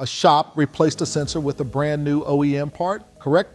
A shop replaced a sensor with a brand new OEM part, correct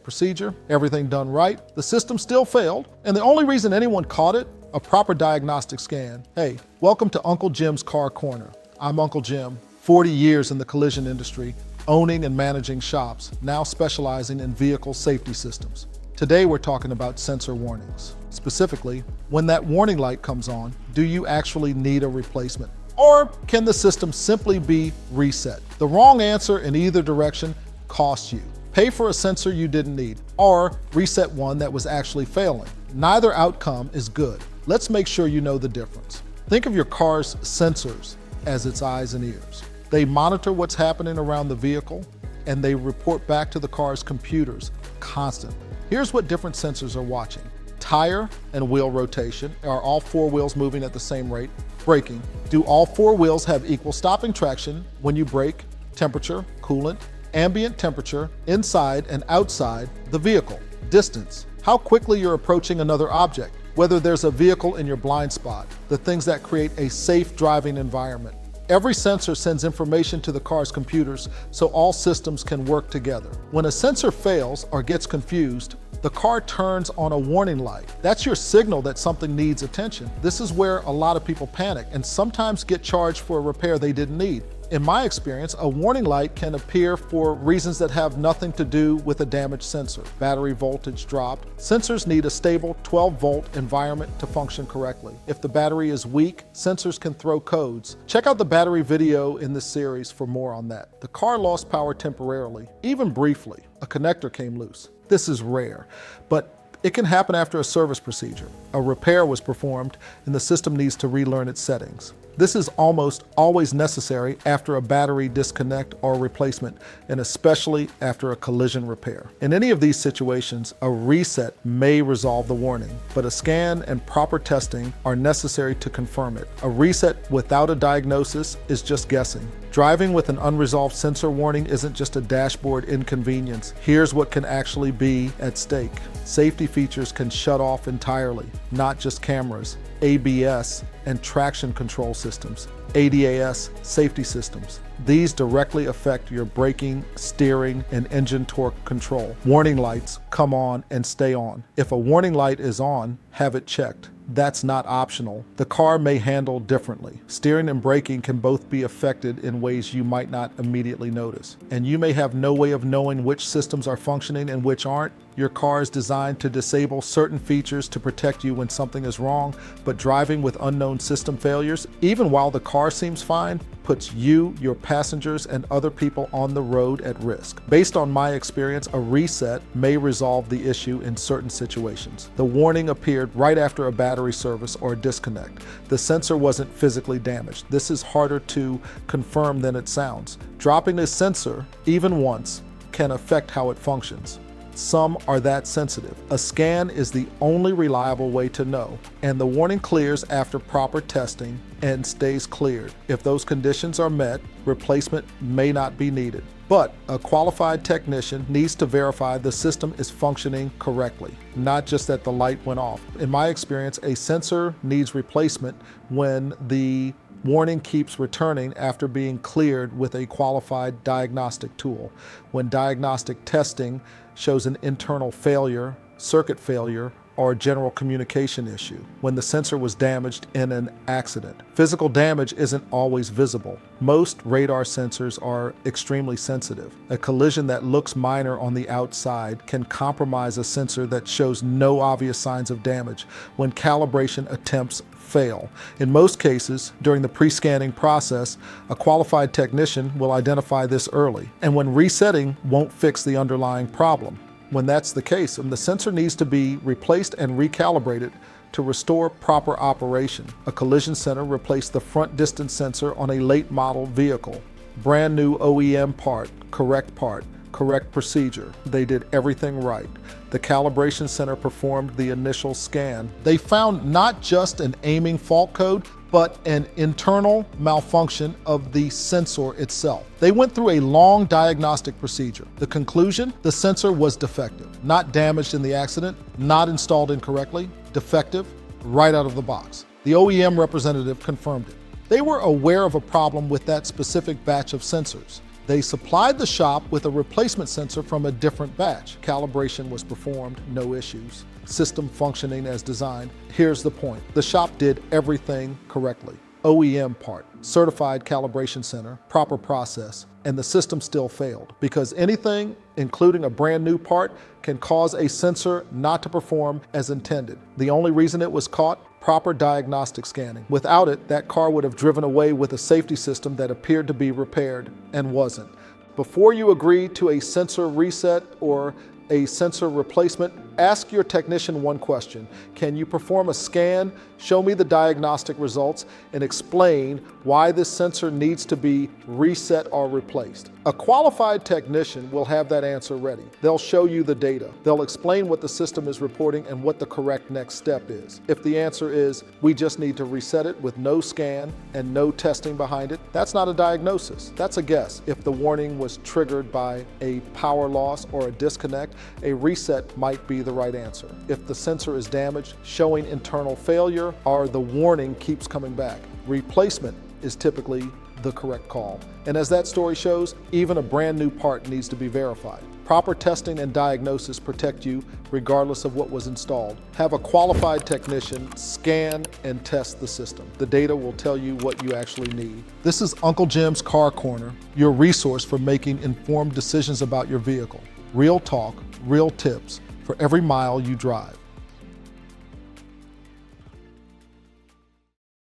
procedure, everything done right. The system still failed, and the only reason anyone caught it, a proper diagnostic scan. Hey, welcome to Uncle Jim's Car Corner. I'm Uncle Jim, 40 years in the collision industry, owning and managing shops, now specializing in vehicle safety systems. Today we're talking about sensor warnings. Specifically, when that warning light comes on, do you actually need a replacement? Or can the system simply be reset? The wrong answer in either direction costs you. Pay for a sensor you didn't need, or reset one that was actually failing. Neither outcome is good. Let's make sure you know the difference. Think of your car's sensors as its eyes and ears. They monitor what's happening around the vehicle, and they report back to the car's computers constantly. Here's what different sensors are watching. Tire and wheel rotation. Are all four wheels moving at the same rate? Braking. Do all four wheels have equal stopping traction when you brake? Temperature, coolant, ambient temperature, inside and outside the vehicle. Distance. How quickly you're approaching another object. Whether there's a vehicle in your blind spot. The things that create a safe driving environment. Every sensor sends information to the car's computers so all systems can work together. When a sensor fails or gets confused, the car turns on a warning light. That's your signal that something needs attention. This is where a lot of people panic and sometimes get charged for a repair they didn't need. In my experience, a warning light can appear for reasons that have nothing to do with a damaged sensor. Battery voltage dropped. Sensors need a stable 12-volt environment to function correctly. If the battery is weak, sensors can throw codes. Check out the battery video in this series for more on that. The car lost power temporarily, even briefly. A connector came loose. This is rare, but it can happen after a service procedure. A repair was performed and the system needs to relearn its settings. This is almost always necessary after a battery disconnect or replacement, and especially after a collision repair. In any of these situations, a reset may resolve the warning, but a scan and proper testing are necessary to confirm it. A reset without a diagnosis is just guessing. Driving with an unresolved sensor warning isn't just a dashboard inconvenience. Here's what can actually be at stake. Safety features can shut off entirely, not just cameras, ABS and traction control systems, ADAS safety systems. These directly affect your braking, steering, and engine torque control. Warning lights come on and stay on. If a warning light is on, have it checked. That's not optional. The car may handle differently. Steering and braking can both be affected in ways you might not immediately notice. And you may have no way of knowing which systems are functioning and which aren't. Your car is designed to disable certain features to protect you when something is wrong, but driving with unknown system failures, even while the car seems fine, puts you, your passengers, and other people on the road at risk. Based on my experience, a reset may resolve the issue in certain situations. The warning appeared right after a battery service or disconnect. The sensor wasn't physically damaged. This is harder to confirm than it sounds. Dropping a sensor, even once, can affect how it functions. Some are that sensitive. A scan is the only reliable way to know, and the warning clears after proper testing and stays cleared. If those conditions are met, replacement may not be needed. But a qualified technician needs to verify the system is functioning correctly, not just that the light went off. In my experience, a sensor needs replacement when the warning keeps returning after being cleared with a qualified diagnostic tool. When diagnostic testing shows an internal failure, circuit failure, or general communication issue. When the sensor was damaged in an accident. Physical damage isn't always visible. Most radar sensors are extremely sensitive. A collision that looks minor on the outside can compromise a sensor that shows no obvious signs of damage when calibration attempts fail. In most cases, during the pre-scanning process, a qualified technician will identify this early, and when resetting won't fix the underlying problem. When that's the case, the sensor needs to be replaced and recalibrated to restore proper operation. A collision center replaced the front distance sensor on a late model vehicle. Brand new OEM part, correct procedure. They did everything right. The calibration center performed the initial scan. They found not just an aiming fault code, but an internal malfunction of the sensor itself. They went through a long diagnostic procedure. The conclusion, the sensor was defective, not damaged in the accident, not installed incorrectly, defective right out of the box. The OEM representative confirmed it. They were aware of a problem with that specific batch of sensors. They supplied the shop with a replacement sensor from a different batch. Calibration was performed, no issues. System functioning as designed. Here's the point. The shop did everything correctly. OEM part, certified calibration center, proper process, and the system still failed because anything, including a brand new part, can cause a sensor not to perform as intended. The only reason it was caught, proper diagnostic scanning. Without it, that car would have driven away with a safety system that appeared to be repaired and wasn't. Before you agree to a sensor reset or a sensor replacement, ask your technician one question. Can you perform a scan, show me the diagnostic results, and explain why this sensor needs to be reset or replaced? A qualified technician will have that answer ready. They'll show you the data. They'll explain what the system is reporting and what the correct next step is. If the answer is, we just need to reset it with no scan and no testing behind it, that's not a diagnosis. That's a guess. If the warning was triggered by a power loss or a disconnect, a reset might be the right answer. If the sensor is damaged, showing internal failure, or the warning keeps coming back, replacement is typically the correct call. And as that story shows, even a brand new part needs to be verified. Proper testing and diagnosis protect you regardless of what was installed. Have a qualified technician scan and test the system. The data will tell you what you actually need. This is Uncle Jim's Car Corner, your resource for making informed decisions about your vehicle. Real talk, real tips for every mile you drive.